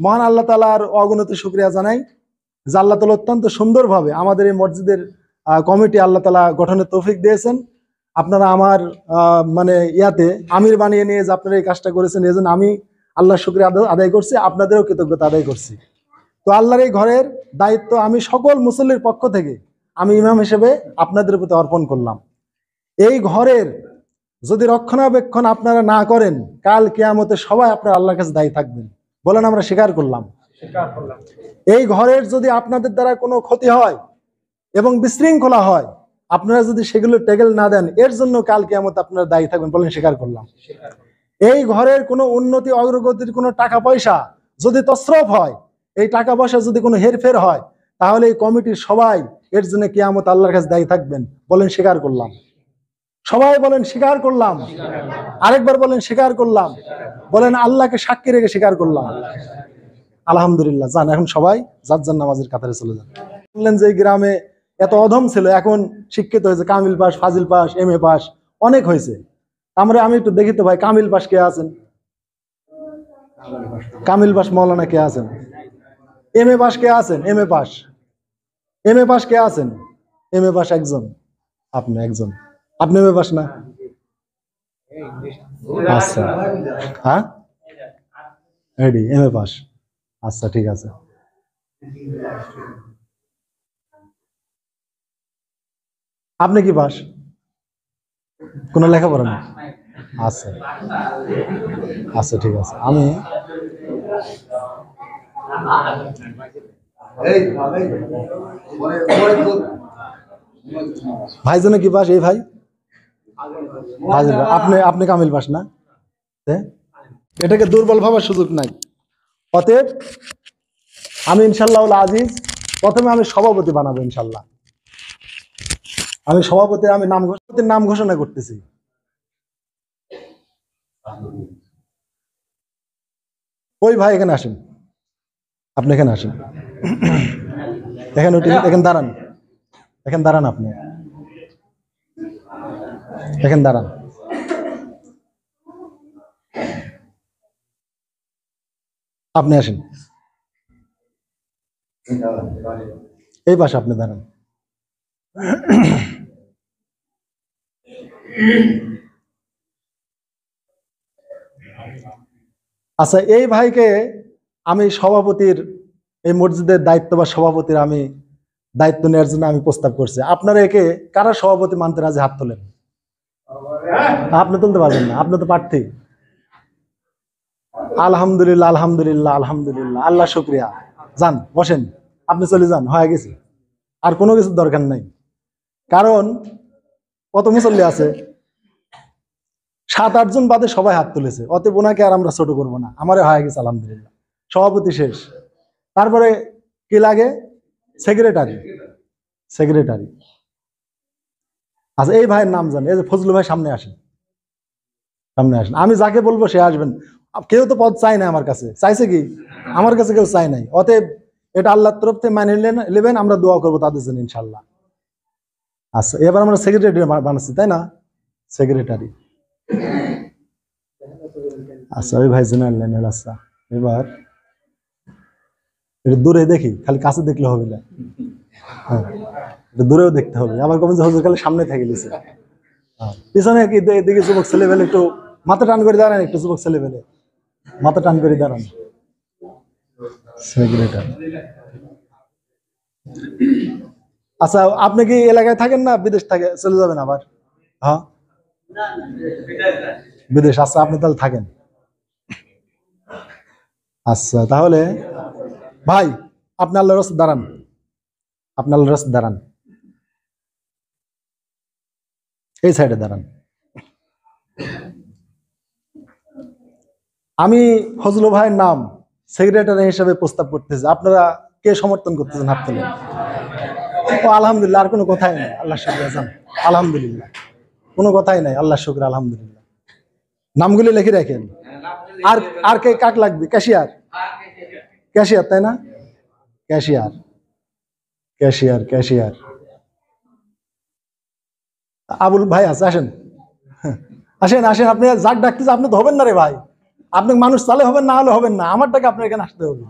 মহান আল্লাহ তাআলার অগণিত শুকরিয়া জানাই যে আল্লাহ তাআলা অত্যন্ত সুন্দরভাবে আমাদের এই মসজিদের কমিটি আল্লাহ তাআলা গঠনের তৌফিক দিয়েছেন। আপনারা আমার মানে ইয়াতে আমির বানিয়ে নিয়ে যে আপনারা এই কাজটা করেছেন, এই জন্য আমি আল্লাহর শুকরিয়া আদায় করছি, আপনাদেরও কৃতজ্ঞতা আদায় করছি। তো আল্লাহর এই ঘরের দায়িত্ব আমি সকল মুসল্লির পক্ষ থেকে আমি ইমাম হিসেবে আপনাদের প্রতি অর্পণ করলাম। এই ঘরের যদি রক্ষণাবেক্ষণ আপনারা না করেন, কাল কিয়ামতে সবাই আপনার আল্লাহর কাছে দায়ী থাকবেন। বলেন আমরা স্বীকার করলাম। এই ঘরের যদি আপনাদের দ্বারা কোনো ক্ষতি হয় এবং বিশৃঙ্খলা হয়, আপনারা যদি সেগুলো টেকেল না দেন, এর জন্য কাল কিয়ামতে আপনারা দায়ী থাকবেন। বলেন স্বীকার করলাম। এই ঘরের কোনো উন্নতি অগ্রগতির কোনো টাকা পয়সা যদি তছরফ হয়, এই টাকা পয়সা যদি কোনো হেরফের হয়, তাহলে এই কমিটির সবাই এর জন্য কিয়ামত আল্লাহর কাছে দায়ী থাকবেন। বলেন স্বীকার করলাম। সবাই বলেন স্বীকার করলাম। আরেকবার বলেন স্বীকার করলাম। বলেন আল্লাহকে সাক্ষী রেখে স্বীকার করলাম। আলহামদুলিল্লাহ। যান এখন সবাই যার যার নামাজের কাতারে চলে যান। বললেন যে এই গ্রামে এত অধম ছিল, এখন শিক্ষিত হয়েছে, কামিল পাস, ফাজিল পাস, MA পাস অনেক হয়েছে। আমি একটু দেখি তো ভাই, কামিল পাস কে আছেন? কামিল পাস মৌলানা কে আছেন? MA পাস কে আছেন? MA পাস কে আছেন? MA পাস একজন, আপনি একজন। আপনি MA পাস না? আচ্ছা, হ্যাঁ রেডি, MA পাস। আচ্ছা ঠিক আছে। আপনি কি পাস? কোনো লেখাপড়া না? আচ্ছা আচ্ছা ঠিক আছে। আমি ভাইজনে কি পাস? এই ভাই আপনি কামিল পাস না? এটাকে দুর্বল ভাবার সুযোগ নাই। অতএব আমি ইনশাল্লাহ আজিজ প্রথমে আমি সভাপতি বানাবো। ইনশাল্লাহ আমি সভাপতি, আমি নাম ঘোষণা করতেছি। ওই ভাই এখানে আসেন, আপনি এখানে আসেন, এখানে দাঁড়ান, এখানে দাঁড়ান, আপনি এখানে দাঁড়ান। আপনি আসেন এই পাশে, আপনি দাঁড়ান। আচ্ছা, এই ভাইকে আমি সভাপতির, এই মসজিদের দায়িত্ব বা সভাপতির আমি দায়িত্ব নেওয়ার জন্য আমি প্রস্তাব করছি। আপনারা একে কারা সভাপতি মানতে রাজি? হাত তোলেন। আপনি তুলতে পারবেন না, আপনি তো প্রার্থী। আলহামদুলিল্লাহ আলহামদুলিল্লাহ আলহামদুলিল্লাহ, আল্লাহ শুকরিয়া। যান বসেন, আপনি চলে যান, হয়ে গেছে। আর কোনো কিছুর দরকার নাই, কারণ কত মুসল্লি আছে, 7-8 জন বাদে সবাই হাত তুলেছে। অতএব ওনাকে আর আমরা ছোট করবো না, আমারে হয়ে গেছে আলহামদুলিল্লাহ। সভাপতি শেষ, তারপরে কি লাগে? সেক্রেটারি। আচ্ছা, এই ভাইয়ের নাম জানেন? এই যে ফজলু ভাই, সামনে আসেন, সামনে আসেন। আমি যাকে বলবো সে আসবেন। কেউ তো পদ চাই না আমার কাছে, চাইছে কি? আমার কাছে কেউ চাই নাই। অতএব এটা আল্লাহর তরফ থেকে মানে নেবেন, আমরা দোয়া করবো তাদের জন্য ইনশাল্লাহ। আচ্ছা, এবার আমরা সেক্রেটারি বানাচ্ছি, তাই না? সেক্রেটারি। আচ্ছা, ওই ভাই জেনারেল। আচ্ছা, এবার এটা দূরে দেখি, খালি কাছে দেখলে হবে না, হ্যাঁ এটা দূরেও দেখতে হবে। আবার কবে যে হুজুর খালি সামনে থেকে গেছে, পিছনে কি এদিকে যুবক ছেলেবেলে একটু মাথা টান করে দাঁড়ান, একটু যুবক ছেলেবেলে মাথা টান করে দাঁড়ান। সেক্রেটারি। আচ্ছা, আপনি কি এলাকায় থাকেন না বিদেশ থাকে চলে যাবেন আবার? হ্যাঁ বিদেশ। আচ্ছা, আপনি তাহলে থাকেন। আচ্ছা, তাহলে ভাই আপনি আল্লাহর রাস্তায় দাঁড়ান, আপনি আল্লাহর রাস্তায় দাঁড়ান, এই সাইডে দাঁড়ান। আমি ফজলু ভাইয়ের নাম সেক্রেটারি হিসেবে প্রস্তাব করতেছি। আপনারা কে সমর্থন করতেছেন? হাত তুলেন। ও আলহামদুলিল্লাহ, আর কোনো কথাই নাই, আল্লাহ শুকরিয়া। যান, আলহামদুলিল্লাহ, কোনো কথাই নাই, আল্লাহ শুকরিয়া, আলহামদুলিল্লাহ। নামগুলি লিখে রাখেন। আর আর কে কাক লাগবে? ক্যাশিয়ার, ক্যাশিয়ার তাই না? Cashier, cashier, cashier. আবুল ভাই আছে, আসেন আসেন আসেন। আপনি যাক ডাকতেছে, আপনি তো হবেন না রে ভাই, আপনি মানুষ চালে হবেন, না হলে হবেন না, আমার টাকা আপনার এখানে আসতে হবে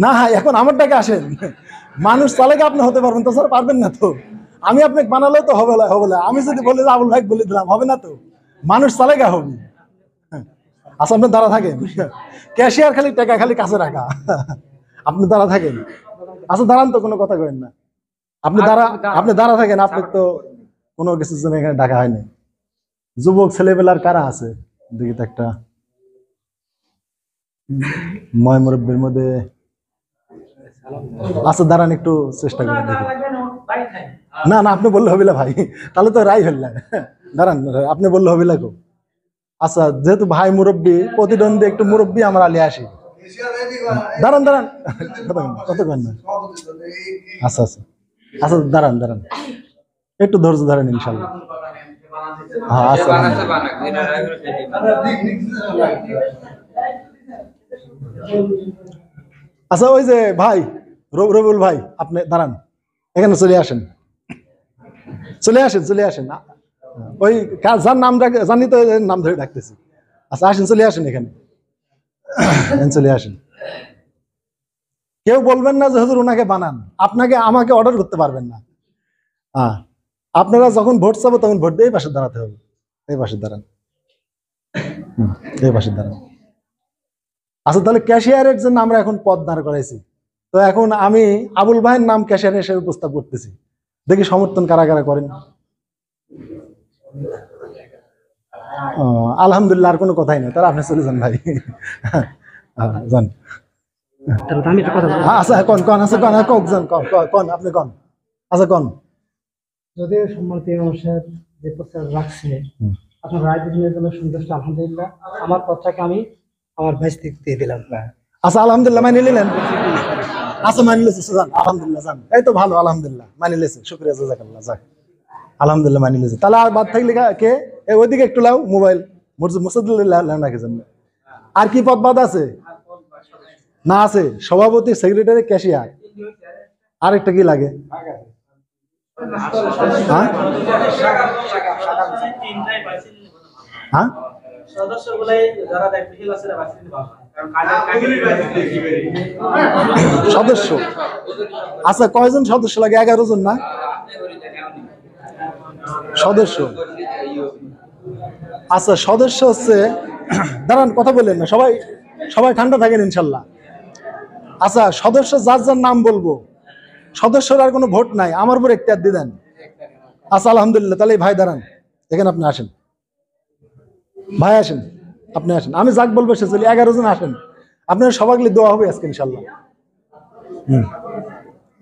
না। এখন আমার টাকা আসেন, মানুষ চালেকে আপনি হতে পারবেন, তো স্যার পারবেন না তো। আমি আপনাকে বানালেও তো হবে না, হবে না। আমি যদি বলি যে আবুল ভাই বলে দিলাম, হবে না তো, মানুষ চালেকা হবে। আচ্ছা আপনি দাঁড়া থাকেন, ক্যাশিয়ার খালি টাকা খালি কাছে রাখা, আপনি দাঁড়া থাকেন। আচ্ছা দাঁড়ান তো, কোনো কথা কইেন না, আপনি দাঁড়া থাকেন। আপনি তো কোনো কিছুর জন্য এখানে ডাকা হয়নি। যুবক ছেলেবেলার কারা আছে দেখি তো একটা, ময় মুরব্বীর মধ্যে। আচ্ছা দাঁড়ান একটু চেষ্টা করে দেখি। না না, আপনি বললে হবিলা ভাই, তাহলে তো রাই হইল। দাঁড়ান, আপনি বললে হবিলা গো। আচ্ছা যেহেতু ভাই মুরব্বী, প্রতিদ্বন্দ্বী একটু মুরব্বী, আমরা আলিয়ে আসি। দাঁড়ান দাঁড়ান, কতক্ষণ না। আচ্ছা আচ্ছা আচ্ছা, দাঁড়ান দাঁড়ান, একটু ধৈর্য ধরেন ইনশাল্লাহ। হ্যাঁ আচ্ছা, আচ্ছা ওই যে ভাই রবিউল ভাই, আপনি দাঁড়ান, এখানে চলে আসেন, চলে আসেন, চলে আসেন। ওই যার নাম জানি তো নাম ধরে ডাকতেছি। আচ্ছা আসেন, চলে আসেন এখানে, চলে আসেন। কেউ বলবেন না যে হুজুর ওনাকে বানান, আপনাকে আমাকে অর্ডার করতে পারবেন না। হ্যাঁ, আপনারা যখন ভোট চাবো তখন ভোট দিয়ে এই পাশে দাঁড়াতে হবে। এই পাশে দাঁড়ান, এই পাশে দাঁড়ান। আচ্ছা তাহলে ক্যাশিয়ারের জন্য আমরা এখন পদ দাঁড় করাইছি, তো এখন আমি আবুল ভাইয়ের নাম ক্যাশিয়ার হিসেবে প্রস্তাব করতেছি, দেখি সমর্থন কারা কারা করেন। আলহামদুলিল্লাহ, আর কোনো কথাই নেই, তাহলে আপনি চলে যান ভাই, যান। আচ্ছা কন কন, আচ্ছা কন, কন আপনি কন, আচ্ছা কন। যদিও সম্মানিত মানুষের যে প্রচার রাখছে, আপনার রাজনীতির জন্য সন্তুষ্ট আলহামদুলিল্লাহ। আমার পথটাকে আমি আমার ভাই থেকে দিয়ে দিলাম। আচ্ছা আলহামদুলিল্লাহ, মানি নিলেন? আচ্ছা মানি লেছে, যান আলহামদুলিল্লাহ, যান। এই তো ভালো, আলহামদুলিল্লাহ মানি লেছে, শুকরিয়া জাযাকাল্লাহ, যাক আলহামদুলিল্লাহ মানি লেছে। তাহলে আর বাদ থাকলে কে ওইদিকে একটু লাও মোবাইল, মুসাদুল্লাহ নাকি জানেন। আর কি পদ বাদ আছে? না আছে সভাপতি, সেক্রেটারি, ক্যাশিয়ার, আরেকটা কি লাগে? হ্যাঁ হ্যাঁ, সদস্য। আচ্ছা কয়জন সদস্য লাগে? 11 জন না সদস্য? আচ্ছা সদস্য হচ্ছে, দাঁড়ান কথা বললেন না, সবাই সবাই ঠান্ডা থাকেন ইনশাল্লাহ। আচ্ছা সদস্য যার যার নাম বলবো, সদস্যর আর কোনো ভোট নাই, আমার উপর এখতিয়ার দিয়ে দেন। আচ্ছা আলহামদুলিল্লাহ, তাহলে ভাই দাঁড়ান, এখানে আপনি আসেন, ভাই আসেন, আপনি আসেন, আমি যাক বলবো সে চলি। 11 জন আসেন, আপনার সবাইকে দোয়া হবে আজকে ইনশাল্লাহ।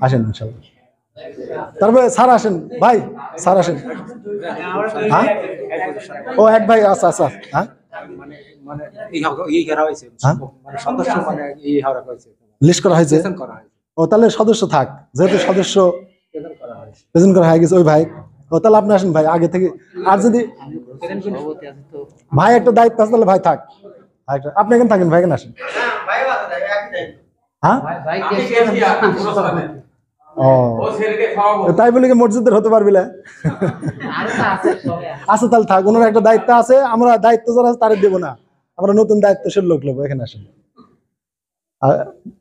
আসেন ইনশাল্লাহ। তারপরে স্যার আসেন, ভাই স্যার আসেন। হ্যাঁ ও এক ভাই, আচ্ছা আচ্ছা, হ্যাঁ লিস্ট করা হয়েছে। ও তাহলে সদস্য থাক, যেহেতু সদস্য প্রেজেন্ট করা হয়ে গেছে ওই ভাই। ও তাহলে আপনি আসেন ভাই আগে থেকে। আর যদি ভাই একটা দায়িত্ব আছে, তাহলে ভাই থাক, আপনি এখানে থাকেন, ভাই এখানে আসেন। হ্যাঁ ও তাই বলে কি মসজিদের হতে পারবি না? আচ্ছা তাহলে থাক, ওনার একটা দায়িত্ব আছে, আমরা দায়িত্ব যারা আছে তারে দেবো না, আমরা নতুন দায়িত্বশীল লোক নেবো। এখানে আসেন,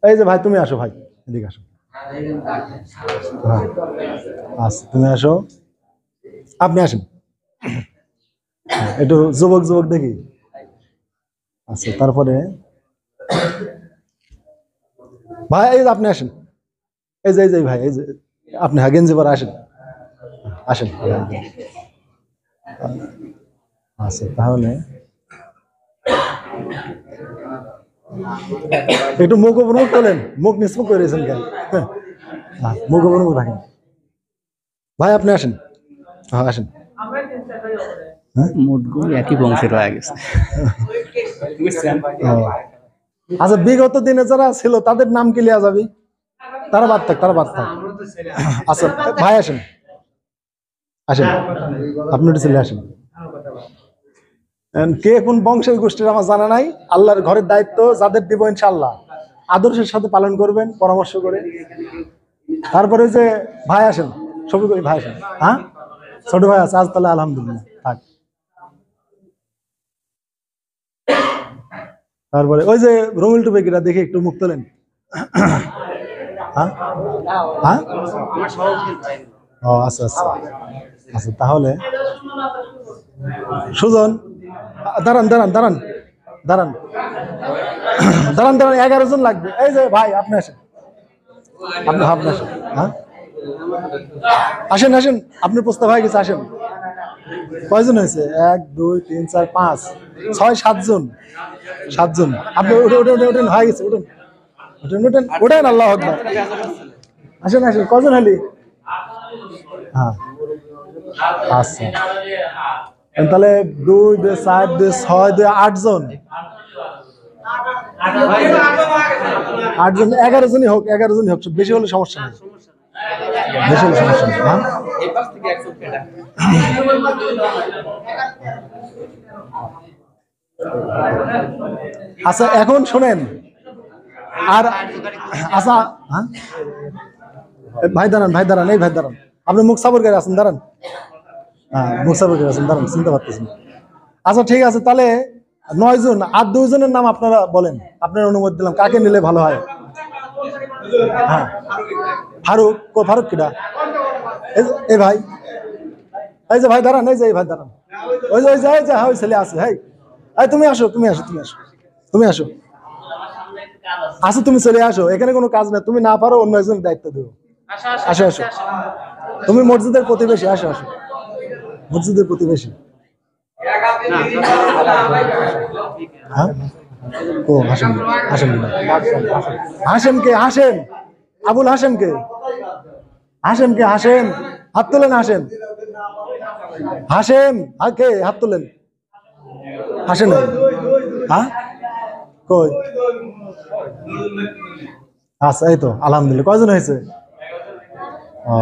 এই যে ভাই তুমি আসো, ভাই এদিকে আসো। আচ্ছা তুমি আসো, আপনি আসেন একটু, যুবক যুবক দেখি। আচ্ছা তারপরে ভাই এই যে আপনি আসেন, এই যে ভাই, এই যে আপনি গেঞ্জি পরে আসেন, আসেন। আচ্ছা তাহলে একটু মুখ উপর মুখ তোলেন, মুখ নিষ্পক করে দিয়েছেন কেন? মুখ উপর মুখ রাখেন। ভাই আপনি আসেন, হ্যাঁ আসেন। মুডগুলো একই বংশের হয়ে গেছে। আচ্ছা বিগত দিনে যারা ছিল তাদের নাম কি লিয়া যাবে? তারা বাদ থাক, তারা বাদ থাক। আচ্ছা ভাই আসেন, আসেন আপনি একটু চলে আসেন। কে কোন বংশের গোষ্ঠীর আমার জানা নাই, আল্লাহর ঘরের দায়িত্ব যাদের দিব ইনশাআল্লাহ আদর্শের সাথে পালন করবেন, পরামর্শ করে। তারপরে যে ভাই আসেন, ছবি করি, ভাই আসেন। হ্যাঁ ছোট ভাই আছে আজ, তাহলে আলহামদুলিল্লাহ থাক। তারপরে ওই যে রঙিল টুপিকিরা দেখে একটু মুখ তোলেন। হ্যাঁ হ্যাঁ ও আচ্ছা আচ্ছা আচ্ছা, তাহলে সুজন দাঁড়ান দাঁড়ান দাঁড়ান দাঁড়ান দাঁড়ান দাঁড়ান, 11 জন লাগবে। এই যে ভাই আপনি আসেন, আপনি আপনি আসেন। হ্যাঁ আসেন আসেন, আপনার প্রস্তাব হয়ে গেছে, আসেন। কয়জন হয়েছে? 1 2 3 4 5 6 7 জন, 7 জন। আপনি উঠে উঠে উঠে উঠেন, হয়ে গেছে, উঠেন উঠেন উঠেন উঠেন, আল্লাহ আকবার। আসেন আসেন, কজন হলি? হ্যাঁ আচ্ছা, তাহলে 2 2 4 2 6 2 8 জন, 8 জন, 11 জনই হোক, 11 জনই হোক, বেশি হলে সমস্যা নেই, বেশি হলে সমস্যা নেই। হ্যাঁ আচ্ছা এখন শোনেন, আর আচ্ছা হ্যাঁ ভাই দাঁড়ান, ভাই দাঁড়ান, এই ভাই দাঁড়ান, আপনি মুখ সাবর করে আছেন, দাঁড়ান। হ্যাঁ মুখ সাবর করে আছেন, দাঁড়ান, চিন্তা পারতেছেন। আচ্ছা ঠিক আছে, তাহলে 9 জন, আর 2 জনের নাম আপনারা বলেন, আপনার অনুমতি দিলাম, কাকে নিলে ভালো হয়? হ্যাঁ ফারুক, ফারুক কিডা? এই ভাই, এই যে ভাই দাঁড়ান, এই যে এই ভাই দাঁড়ান, ওই যে ওই যে ওই ছেলে আছে, হ্যাঁ এই তুমি আসো, তুমি আসো, তুমি আসো, তুমি আসো, আসো, তুমি চলে আসো, এখানে কোনো কাজ না, তুমি না পারো অন্য একজন দায়িত্ব দেবো। আসো আসো, তুমি মসজিদের প্রতিবেশী, আসো আসো, মসজিদের প্রতিবেশী। হ্যাঁ ও হাসেম, হাসেম হাসেম কে? হাসেম, আবুল হাসেম কে? হাসেম কে? হাসেম, হাত তোলেন, হাসেম, হাসেম কে? হাত তোলেন, হাসেন। হ্যাঁ কই? আচ্ছা এই তো আলহামদুলিল্লাহ, কয়জন হয়েছে? ও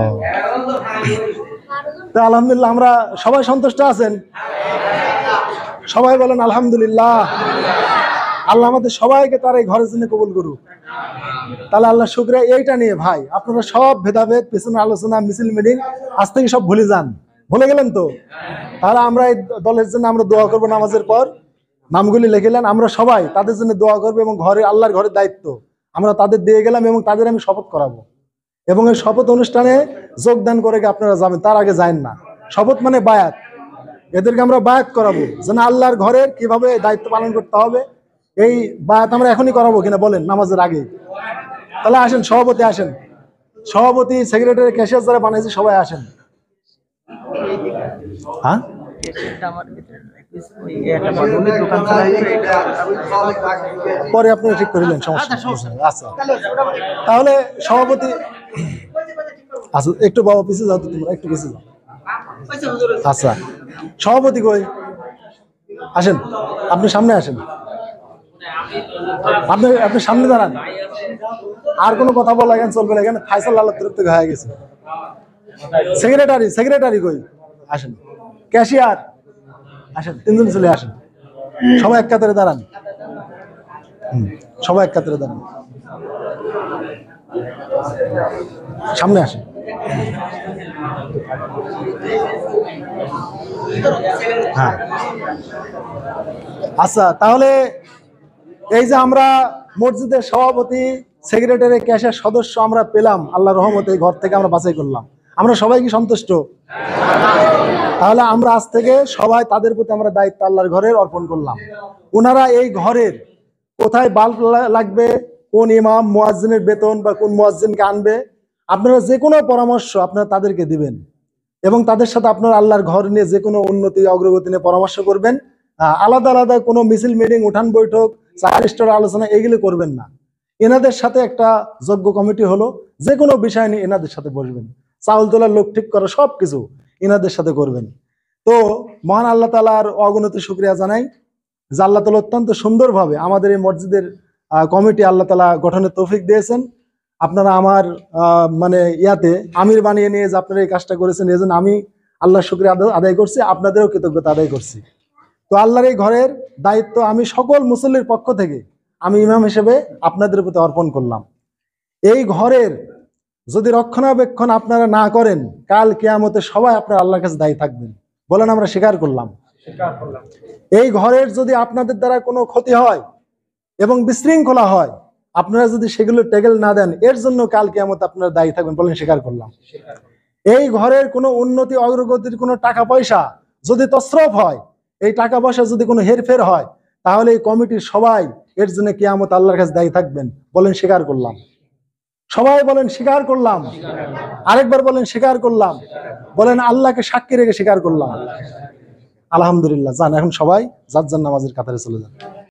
তো আলহামদুলিল্লাহ, আমরা সবাই সন্তুষ্ট আছেন? সবাই বলেন আলহামদুলিল্লাহ। আল্লাহ আমাদের সবাইকে তার এই ঘরের জন্য কবুল করুক। তাহলে আল্লাহ শুকরিয়া। এইটা নিয়ে ভাই আপনারা সব ভেদাভেদ, পেছনে আলোচনা, মিছিল মিটিং আজ থেকে সব ভুলে যান। ভুলে গেলেন তো? তাহলে আমরা এই দলের জন্য আমরা দোয়া করবো, নামাজের পর নামগুলি লিখেলেন, আমরা সবাই তাদের জন্য দোয়া করবো, এবং ঘরে আল্লাহর ঘরের দায়িত্ব আমরা তাদের দিয়ে গেলাম, এবং তাদের আমি শপথ করাবো, এবং এই শপথ অনুষ্ঠানে যোগদান করে আপনারা যাবেন, তার আগে যায়েন না। শপথ মানে বায়াত, এদেরকে আমরা বায়াত করাবো যেন আল্লাহর ঘরের কিভাবে দায়িত্ব পালন করতে হবে, এই বায়াত আমরা এখনই করাবো কিনা বলেন, নামাজের আগে। তাহলে আসেন, সভাপতি আসেন, সভাপতি, সেক্রেটারি, ক্যাশিয়ার যারা বানাইছে সবাই আসেন। হ্যাঁ পরে আপনারা ঠিক করিলেন, সমস্যা নেই। আচ্ছা তাহলে সভাপতি, আচ্ছা একটু বাবা পিছিয়ে যাও তো, তোমরা একটু পিছিয়ে যাও। আচ্ছা সভাপতি কই? আসেন, আপনি সামনে আসেন, আপনি আপনি সামনে দাঁড়ান। আর কোনো কথা বলা এখানে চলবে না, এখানে ফাইসাল আল্লাহ তরফ থেকে হয়ে গেছে। সেক্রেটারি, সেক্রেটারি কই? আসেন। ক্যাশিয়ার আসেন, 3 জন চলে আসেন, সবাই এক কাতারে দাঁড়ান। সবাই এক কাতারে দাঁড়ান, সামনে আসেন। হ্যাঁ আচ্ছা তাহলে এই যে আমরা মসজিদের সভাপতি, সেক্রেটারি, ক্যাশিয়ার সদস্য আমরা পেলাম, আল্লাহর রহমতে ঘর থেকে আমরা বাছাই করলাম, আমরা সবাই কি সন্তুষ্ট? তাহলে আমরা আজ থেকে সবাই তাদের প্রতি আমরা দায়িত্ব আল্লাহর ঘরের অর্পণ করলাম। ওনারা এই ঘরের কোথায় বাল্ব লাগবে, কোন ইমাম মুয়াজ্জিনের বেতন বা কোন মুয়াজ্জিনকে আনবে, আপনারা যে কোনো পরামর্শ আপনারা তাদেরকে দিবেন, এবং তাদের সাথে আপনারা আল্লাহর ঘর নিয়ে যে কোনো উন্নতি অগ্রগতি নিয়ে পরামর্শ করবেন। আলাদা আলাদা কোনো মিছিল মিটিং, উঠান বৈঠক, চার স্তরের আলোচনা এগুলো করবেন না। এনাদের সাথে একটা যোগ্য কমিটি হলো, যে কোনো বিষয় নিয়ে এনাদের সাথে বসবেন, চাউল তোলার লোক ঠিক করা সবকিছু এনাদের সাথে করবেন। তো মহান আল্লাহ তাআলার অগণিত শুকরিয়া জানাই যে আল্লাহ তাআলা অত্যন্ত সুন্দরভাবে আমাদের এই মসজিদের কমিটি আল্লাহ তাআলা গঠনের তৌফিক দিয়েছেন। আপনারা আমার মানে ইয়াতে আমির বানিয়ে নিয়ে যে আপনারা এই কাজটা করেছেন, এই জন্য আমি আল্লাহর শুকরিয়া আদায় করছি, আপনাদেরও কৃতজ্ঞতা আদায় করছি। তো আল্লাহর এই ঘরের দায়িত্ব আমি সকল মুসল্লির পক্ষ থেকে আমি ইমাম হিসেবে আপনাদের প্রতি অর্পণ করলাম। এই ঘরের যদি রক্ষণাবেক্ষণ আপনারা না করেন, কাল কিয়ামতে সবাই আপনারা আল্লাহর কাছে দায়ী থাকবেন। বলেন আমরা স্বীকার করলাম। এই ঘরের যদি আপনাদের দ্বারা কোনো ক্ষতি হয়, এবং বিশৃঙ্খলা হয়, আপনারা যদি সেগুলো টেকেল না দেন, এর জন্য কাল কিয়ামতে আপনারা দায়ী থাকবেন। বলেন স্বীকার করলাম। এই ঘরের কোনো উন্নতি অগ্রগতির কোনো টাকা পয়সা যদি তছরফ হয়, এই টাকা পয়সা যদি কোনো হেরফের হয়, তাহলে এই কমিটির সবাই এর জন্য কিয়ামত আল্লাহর কাছে দায়ী থাকবেন। বলেন স্বীকার করলাম। সবাই বলেন স্বীকার করলাম। আরেকবার বলেন স্বীকার করলাম। বলেন আল্লাহকে সাক্ষী রেখে স্বীকার করলাম। আলহামদুলিল্লাহ। যান এখন সবাই যার যার নামাজের কাতারে চলে যান।